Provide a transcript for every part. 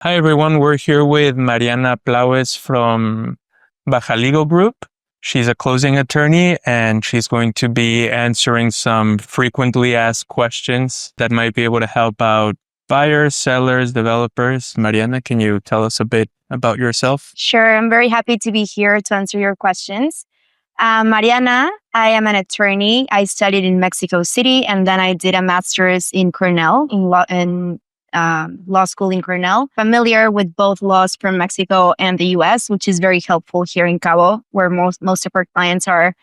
Hi, everyone. We're here with Mariana Plowes from Baja Legal Group. She's a closing attorney, and she's going to be answering some frequently asked questions that might be able to help out buyers, sellers, developers. Mariana, can you tell us a bit about yourself? Sure. I'm very happy to be here to answer your questions. Mariana, I am an attorney. I studied in Mexico City, and then I did a master's in Cornell, law school in Cornell. Familiar with both laws from Mexico and the U.S., which is very helpful here in Cabo, where most of our clients are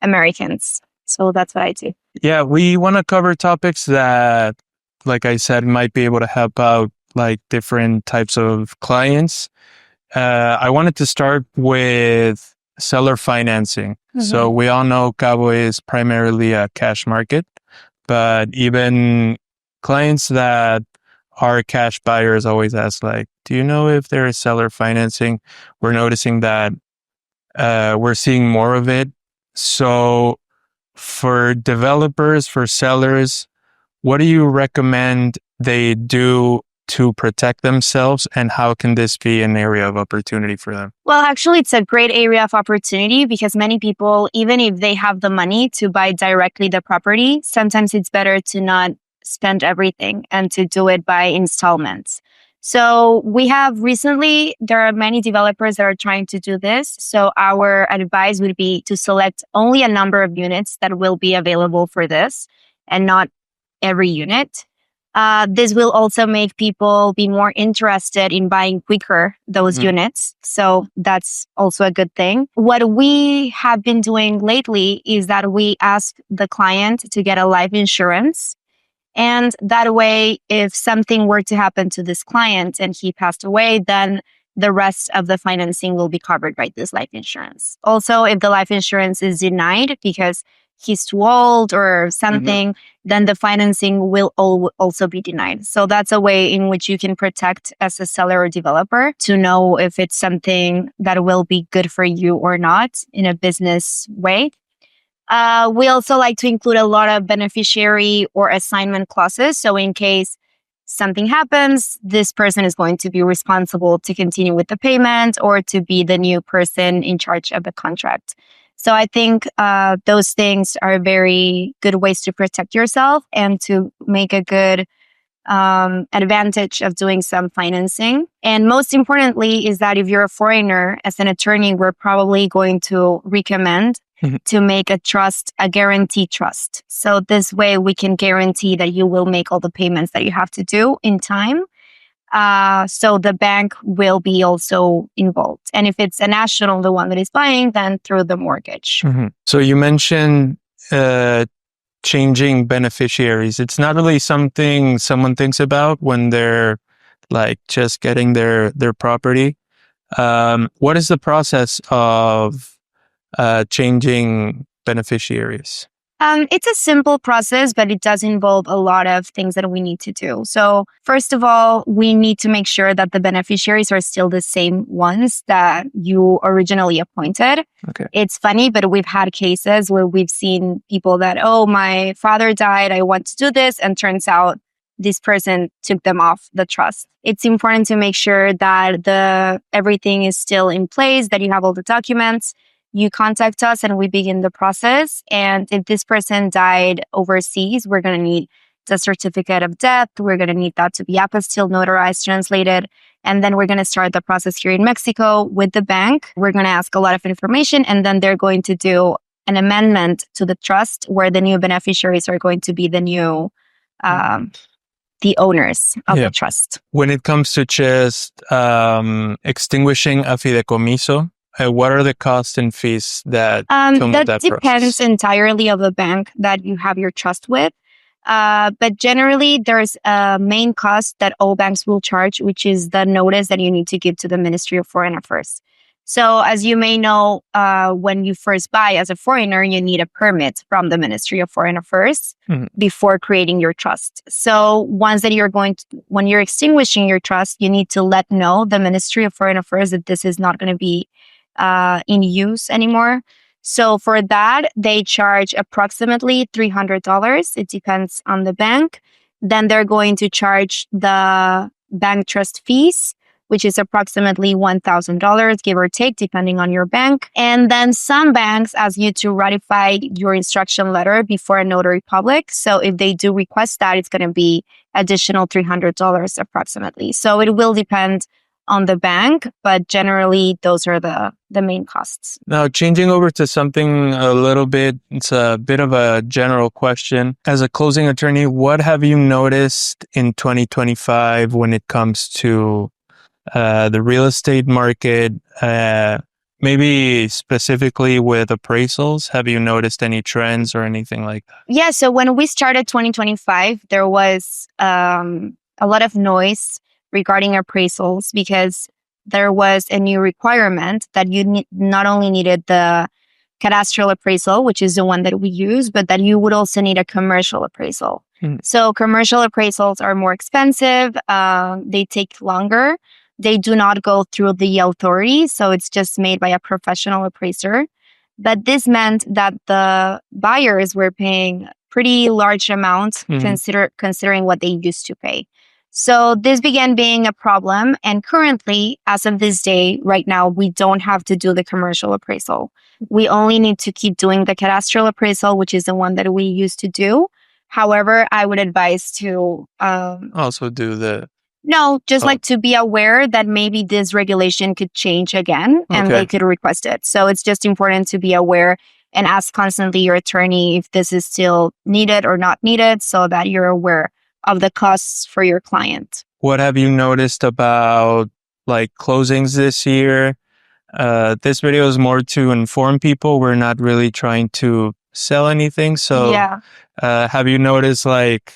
Americans. So that's what I do. Yeah, we want to cover topics that, like I said, might be able to help out like different types of clients. I wanted to start with seller financing. So we all know Cabo is primarily a cash market, but even clients that are cash buyers always ask, like, do you know if there is seller financing? We're noticing that we're seeing more of it. So for developers, for sellers, what do you recommend they do to protect themselves, and how can this be an area of opportunity for them? Well, actually, it's a great area of opportunity because many people, even if they have the money to buy directly the property, sometimes it's better to not spend everything and to do it by installments. So there are many developers that are trying to do this. So our advice would be to select only a number of units that will be available for this and not every unit. This will also make people be more interested in buying quicker those units. So that's also a good thing. What we have been doing lately is that we ask the client to get a life insurance. And that way, if something were to happen to this client and he passed away, then the rest of the financing will be covered by this life insurance. Also, if the life insurance is denied because he's too old or something, then the financing will also be denied. So that's a way in which you can protect as a seller or developer to know if it's something that will be good for you or not in a business way. We also like to include a lot of beneficiary or assignment clauses. So in case something happens, this person is going to be responsible to continue with the payment or to be the new person in charge of the contract. So I think those things are very good ways to protect yourself and to make a good advantage of doing some financing. And most importantly is that if you're a foreigner, as an attorney, we're probably going to recommend to make a guarantee trust. So this way we can guarantee that you will make all the payments that you have to do in time. So the bank will be also involved. And if it's a national, the one that is buying, then through the mortgage. So you mentioned changing beneficiaries. It's not really something someone thinks about when they're like just getting their property. What is the process of changing beneficiaries? It's a simple process, but it does involve a lot of things that we need to do. So first of all, we need to make sure that the beneficiaries are still the same ones that you originally appointed. Okay. It's funny, but we've had cases where we've seen people that, oh, my father died, I want to do this. And turns out this person took them off the trust. It's important to make sure that everything is still in place, that you have all the documents. You contact us and we begin the process. And if this person died overseas, we're going to need the certificate of death. We're going to need that to be apostille, notarized, translated. And then we're going to start the process here in Mexico with the bank. We're going to ask a lot of information, and then they're going to do an amendment to the trust where the new beneficiaries are going to be the new the owners of the trust. When it comes to just extinguishing a fideicomiso, what are the costs and fees that come with that process? That depends entirely on the bank that you have your trust with. But generally, there's a main cost that all banks will charge, which is the notice that you need to give to the Ministry of Foreign Affairs. So as you may know, when you first buy as a foreigner, you need a permit from the Ministry of Foreign Affairs before creating your trust. So when you're extinguishing your trust, you need to let know the Ministry of Foreign Affairs that this is not going to be in use anymore. So for that, they charge approximately $300. It depends on the bank. Then they're going to charge the bank trust fees, which is approximately $1,000, give or take, depending on your bank. And then some banks ask you to ratify your instruction letter before a notary public. So if they do request that, it's going to be additional $300 approximately. So it will depend on the bank, but generally those are the main costs. Now, changing over to something a little bit, it's a bit of a general question. As a closing attorney, what have you noticed in 2025 when it comes to the real estate market, maybe specifically with appraisals? Have you noticed any trends or anything like that? Yeah, so when we started 2025, there was a lot of noise regarding appraisals because there was a new requirement that you not only needed the cadastral appraisal, which is the one that we use, but that you would also need a commercial appraisal. So commercial appraisals are more expensive. They take longer. They do not go through the authority. So it's just made by a professional appraiser. But this meant that the buyers were paying pretty large amounts considering what they used to pay. So this began being a problem. And currently, as of this day, right now, we don't have to do the commercial appraisal. We only need to keep doing the cadastral appraisal, which is the one that we used to do. However, I would advise to also do the... No, just like to be aware that maybe this regulation could change again and they could request it. So it's just important to be aware and ask constantly your attorney if this is still needed or not needed so that you're aware of the costs for your client. What have you noticed about like closings this year? This video is more to inform people. We're not really trying to sell anything. So have you noticed like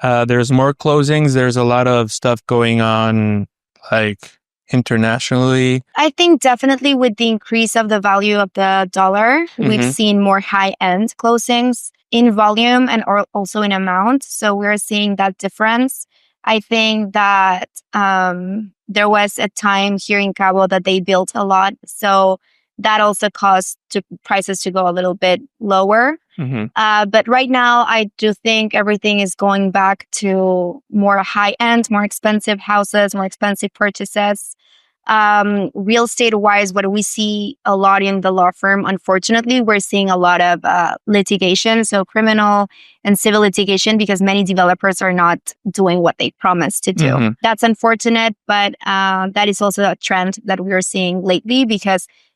there's more closings? There's a lot of stuff going on like internationally. I think definitely with the increase of the value of the dollar, we've seen more high-end closings in volume and also in amount. So we're seeing that difference. I think that there was a time here in Cabo that they built a lot. So that also caused prices to go a little bit lower. But right now, I do think everything is going back to more high-end, more expensive houses, more expensive purchases. Real estate-wise, what we see a lot in the law firm, unfortunately, we're seeing a lot of litigation, so criminal and civil litigation, because many developers are not doing what they promised to do. That's unfortunate, but that is also a trend that we are seeing lately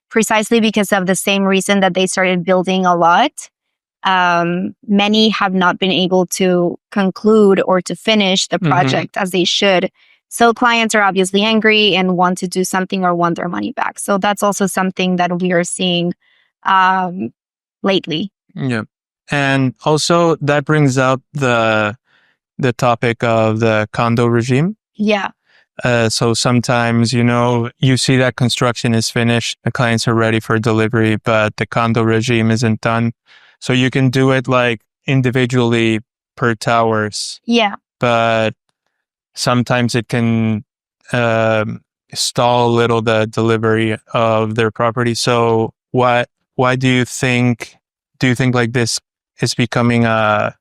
precisely because of the same reason that they started building a lot. Many have not been able to conclude or to finish the project as they should. So clients are obviously angry and want to do something or want their money back. So that's also something that we are seeing lately. Yeah. And also that brings up the topic of the condo regime. Yeah. So sometimes, you see that construction is finished, the clients are ready for delivery, but the condo regime isn't done. So you can do it like individually per towers. Yeah. But sometimes it can stall a little the delivery of their property. So why do you think like this is becoming a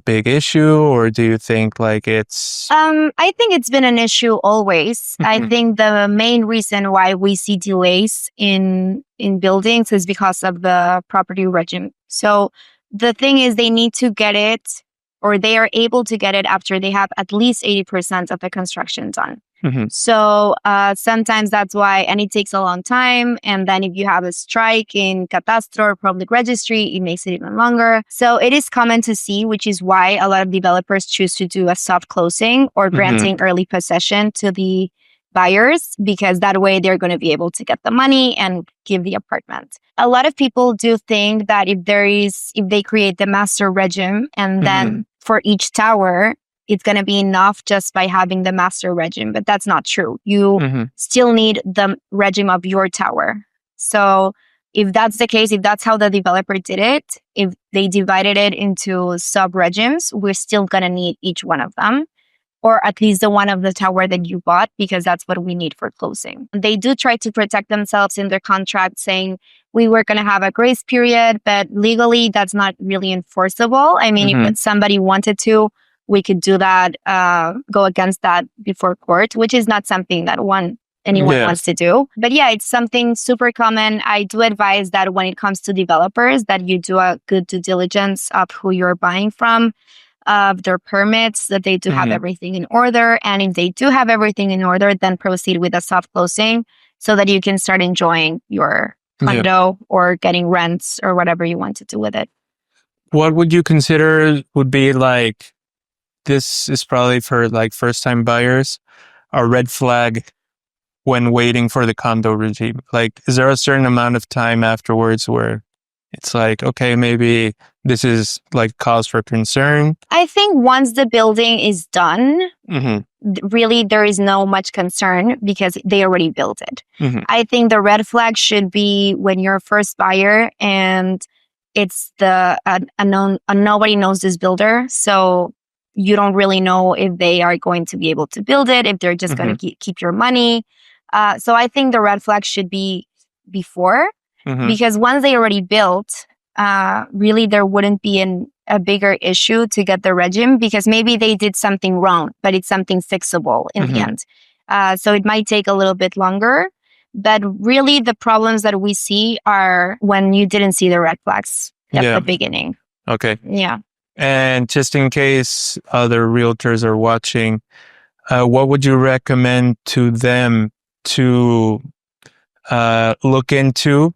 big issue, or do you think like it's... I think it's been an issue always. I think the main reason why we see delays in buildings is because of the property regime. So the thing is they need to get it, or they are able to get it after they have at least 80% of the construction done. So sometimes that's why, and it takes a long time. And then if you have a strike in Catastro or Public Registry, it makes it even longer. So it is common to see, which is why a lot of developers choose to do a soft closing or granting early possession to the buyers, because that way they're going to be able to get the money and give the apartment. A lot of people do think that if they create the master regime and then for each tower, it's going to be enough just by having the master regime, but that's not true. You still need the regime of your tower. So if that's the case, if that's how the developer did it, if they divided it into sub-regimes, we're still going to need each one of them, or at least the one of the tower that you bought, because that's what we need for closing. They do try to protect themselves in their contract, saying we were going to have a grace period, but legally that's not really enforceable. I mean, if somebody wanted to we could do that, go against that before court, which is not something that anyone wants to do. But yeah, it's something super common. I do advise that when it comes to developers, that you do a good due diligence of who you're buying from, of their permits, that they do have everything in order. And if they do have everything in order, then proceed with a soft closing so that you can start enjoying your condo or getting rents or whatever you want to do with it. What would you consider would be like, this is probably for like first time buyers, a red flag when waiting for the condo regime? Like, is there a certain amount of time afterwards where it's like, okay, maybe this is like cause for concern? I think once the building is done, really there is no much concern because they already built it. I think the red flag should be when you're a first buyer and it's nobody knows this builder. So you don't really know if they are going to be able to build it, if they're just going to keep your money. So I think the red flag should be before, because once they already built, really there wouldn't be a bigger issue to get the regime, because maybe they did something wrong, but it's something fixable in the end. So it might take a little bit longer. But really the problems that we see are when you didn't see the red flags at the beginning. Okay. Yeah. And just in case other realtors are watching, what would you recommend to them to look into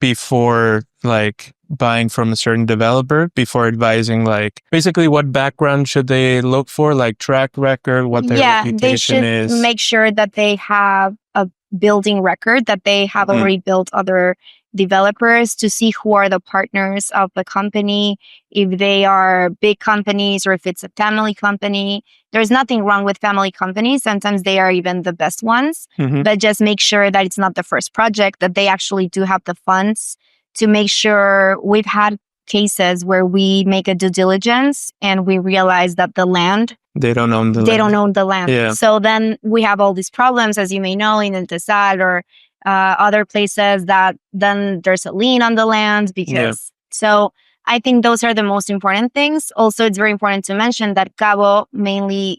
before like buying from a certain developer, before advising, like basically what background should they look for, like track record, what their reputation is? They should make sure that they have a building record, that they have already built other developers, to see who are the partners of the company, if they are big companies or if it's a family company. There's nothing wrong with family companies. Sometimes they are even the best ones, but just make sure that it's not the first project, that they actually do have the funds to make sure. We've had cases where we make a due diligence and we realize that the land, they don't own the land. Yeah. So then we have all these problems, as you may know, in Intesal or other places, that then there's a lien on the land because. So I think those are the most important things. Also, it's very important to mention that Cabo mainly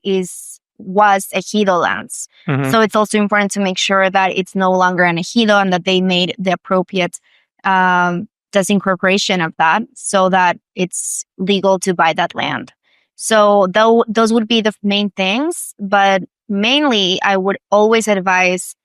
was ejido lands. So it's also important to make sure that it's no longer an ejido and that they made the appropriate disincorporation of that so that it's legal to buy that land. So those would be the main things. But mainly, I would always advise,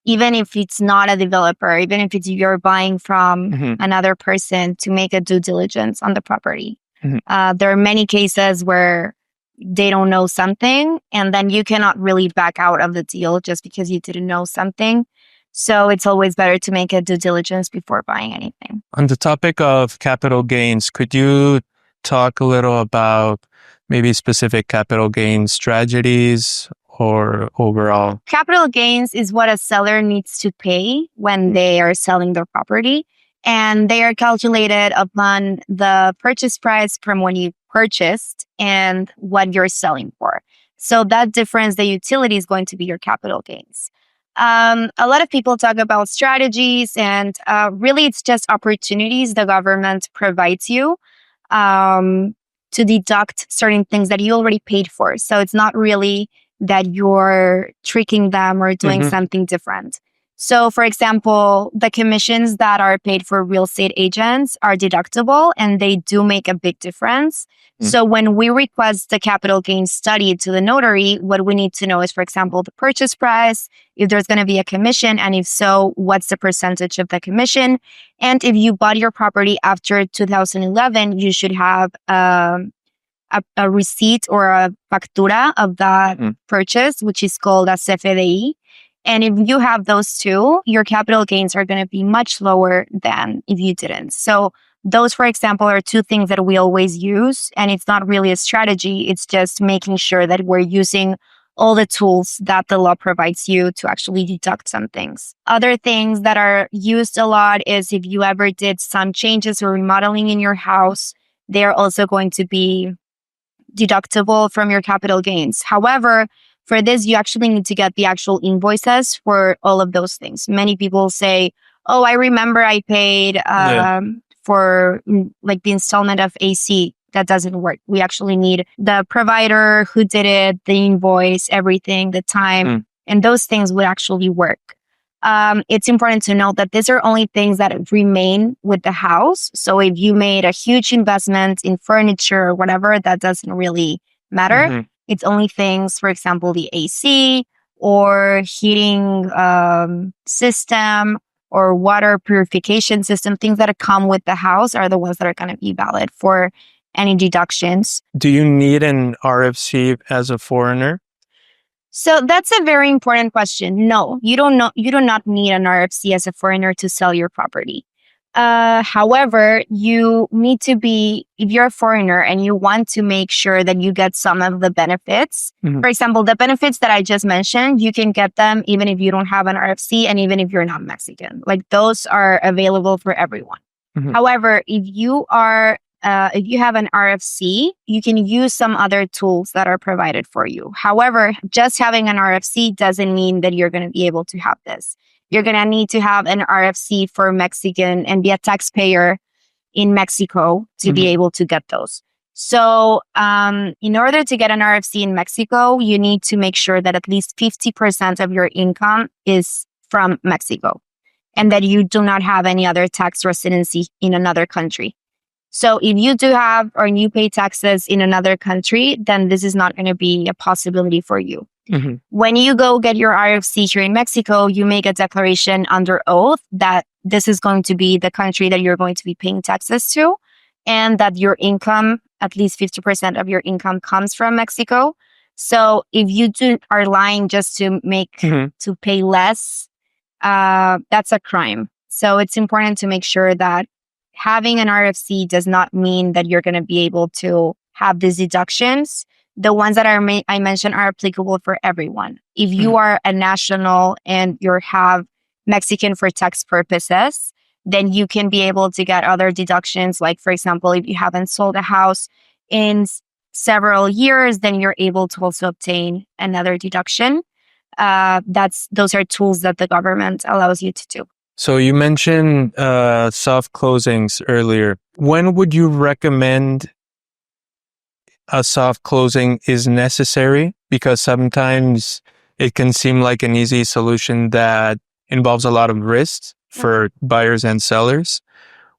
even if it's not a developer, even if you're buying from another person, to make a due diligence on the property. There are many cases where they don't know something, and then you cannot really back out of the deal just because you didn't know something. So it's always better to make a due diligence before buying anything. On the topic of capital gains, could you talk a little about maybe specific capital gains strategies or overall? Capital gains is what a seller needs to pay when they are selling their property. And they are calculated upon the purchase price from when you purchased and what you're selling for. So that difference, the utility, is going to be your capital gains. A lot of people talk about strategies, and really it's just opportunities the government provides you to deduct certain things that you already paid for. So it's not really that you're tricking them or doing something different. So, for example, the commissions that are paid for real estate agents are deductible, and they do make a big difference. So when we request the capital gains study to the notary, what we need to know is, for example, the purchase price, if there's going to be a commission, and if so, what's the percentage of the commission. And if you bought your property after 2011, you should have a receipt or a factura of that purchase, which is called a CFDI. And if you have those two, your capital gains are going to be much lower than if you didn't. So those, for example, are two things that we always use. And it's not really a strategy. It's just making sure that we're using all the tools that the law provides you to actually deduct some things. Other things that are used a lot is if you ever did some changes or remodeling in your house, they are also going to be deductible from your capital gains. However, for this, you actually need to get the actual invoices for all of those things. Many people say, oh, I remember I paid for like the installment of AC. that doesn't work. We actually need the provider, who did it, the invoice, everything, the time, and those things would actually work. It's important to note that these are only things that remain with the house. So if you made a huge investment in furniture or whatever, that doesn't really matter. It's only things, for example, the AC or heating system or water purification system, things that come with the house are the ones that are going to be valid for any deductions. Do you need an RFC as a foreigner? So that's a very important question. No, you do not need an RFC as a foreigner to sell your property. However, you need to be, if you're a foreigner and you want to make sure that you get some of the benefits, for example, the benefits that I just mentioned, you can get them even if you don't have an RFC and even if you're not Mexican. Like those are available for everyone. However, if you have an RFC, you can use some other tools that are provided for you. However, just having an RFC doesn't mean that you're going to be able to have this. You're going to need to have an RFC for Mexican and be a taxpayer in Mexico to be able to get those. So in order to get an RFC in Mexico, you need to make sure that at least 50% of your income is from Mexico and that you do not have any other tax residency in another country. So if you do have or you pay taxes in another country, then this is not going to be a possibility for you. When you go get your RFC here in Mexico, you make a declaration under oath that this is going to be the country that you're going to be paying taxes to, and that your income, at least 50% of your income, comes from Mexico. So if you are lying just to to pay less, that's a crime. So it's important to make sure that having an RFC does not mean that you're going to be able to have these deductions. The ones that I mentioned are applicable for everyone. If you are a national and you have Mexican for tax purposes, then you can be able to get other deductions. Like, for example, if you haven't sold a house in several years, then you're able to also obtain another deduction. Those are tools that the government allows you to do. So you mentioned soft closings earlier. When would you recommend a soft closing is necessary? Because sometimes it can seem like an easy solution that involves a lot of risks for buyers and sellers.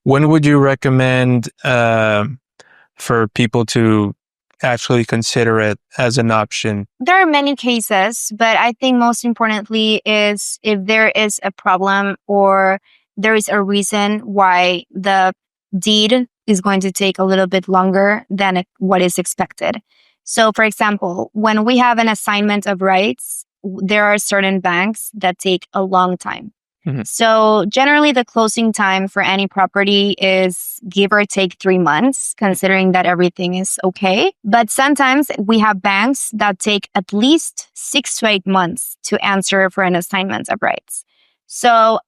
When would you recommend for people to actually consider it as an option? There are many cases, but I think most importantly is if there is a problem or there is a reason why the deed is going to take a little bit longer than what is expected. So, for example, when we have an assignment of rights, there are certain banks that take a long time. So generally the closing time for any property is give or take 3 months, considering that everything is okay. But sometimes we have banks that take at least 6 to 8 months to answer for an assignment of rights. So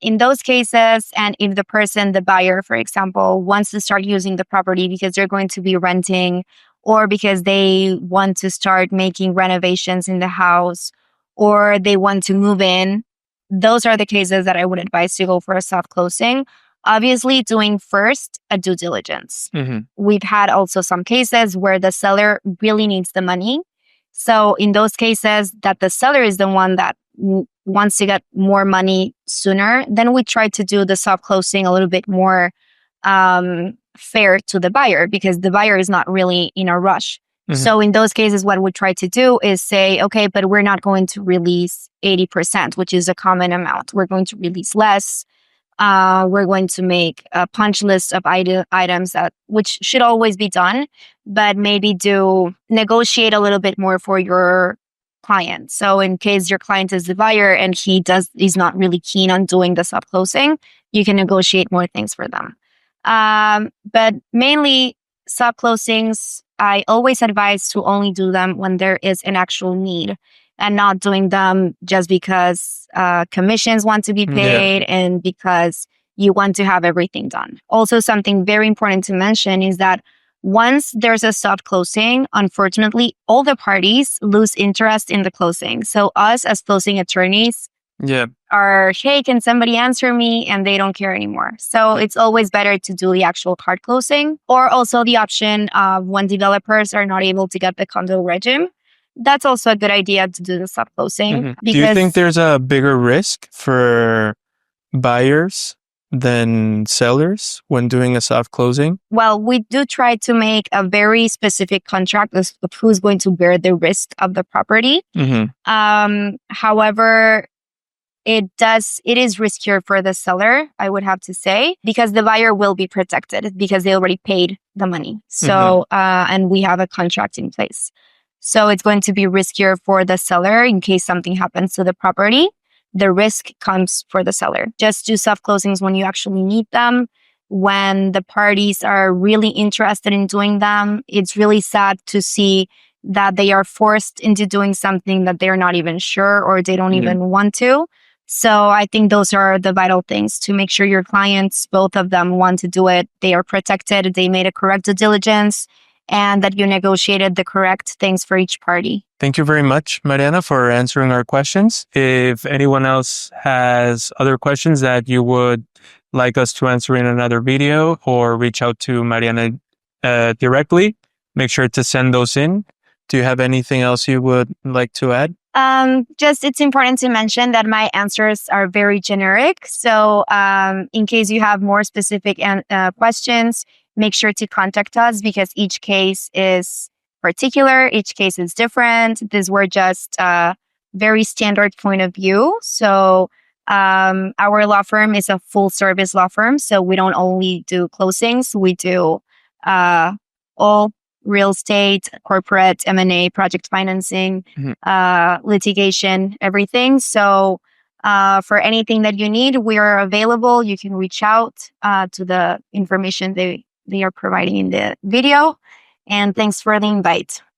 in those cases, and if the buyer, for example, wants to start using the property because they're going to be renting or because they want to start making renovations in the house or they want to move in, those are the cases that I would advise to go for a soft closing. Obviously, doing first a due diligence. We've had also some cases where the seller really needs the money. So in those cases that the seller is the one that wants to get more money sooner, then we try to do the soft closing a little bit more fair to the buyer because the buyer is not really in a rush. So in those cases, what we try to do is say, okay, but we're not going to release 80%, which is a common amount. We're going to release less. We're going to make a punch list of items which should always be done, but maybe negotiate a little bit more for your client. So in case your client is the buyer and he's not really keen on doing the soft closing, you can negotiate more things for them. But mainly soft closings, I always advise to only do them when there is an actual need and not doing them just because commissions want to be paid and because you want to have everything done. Also, something very important to mention is that once there's a soft closing, unfortunately, all the parties lose interest in the closing. So us as closing attorneys are, hey, can somebody answer me? And they don't care anymore. So it's always better to do the actual hard closing, or also the option of when developers are not able to get the condo regime. That's also a good idea to do the soft closing. Do you think there's a bigger risk for buyers than sellers when doing a soft closing? Well, we do try to make a very specific contract of who's going to bear the risk of the property. However, it is riskier for the seller, I would have to say, because the buyer will be protected because they already paid the money. So, and we have a contract in place. So it's going to be riskier for the seller in case something happens to the property. The risk comes for the seller. Just do soft closings when you actually need them. When the parties are really interested in doing them, it's really sad to see that they are forced into doing something that they're not even sure or they don't even want to. So I think those are the vital things to make sure your clients, both of them, want to do it. They are protected. They made a correct due diligence, and that you negotiated the correct things for each party. Thank you very much, Mariana, for answering our questions. If anyone else has other questions that you would like us to answer in another video, or reach out to Mariana directly, make sure to send those in. Do you have anything else you would like to add? Just it's important to mention that my answers are very generic. So in case you have more specific questions, make sure to contact us because each case is particular. Each case is different. These were just a very standard point of view. So our law firm is a full service law firm. So we don't only do closings. We do all real estate, corporate, M&A, project financing, litigation, everything. So for anything that you need, we are available. You can reach out to the information they are providing in the video. And thanks for the invite.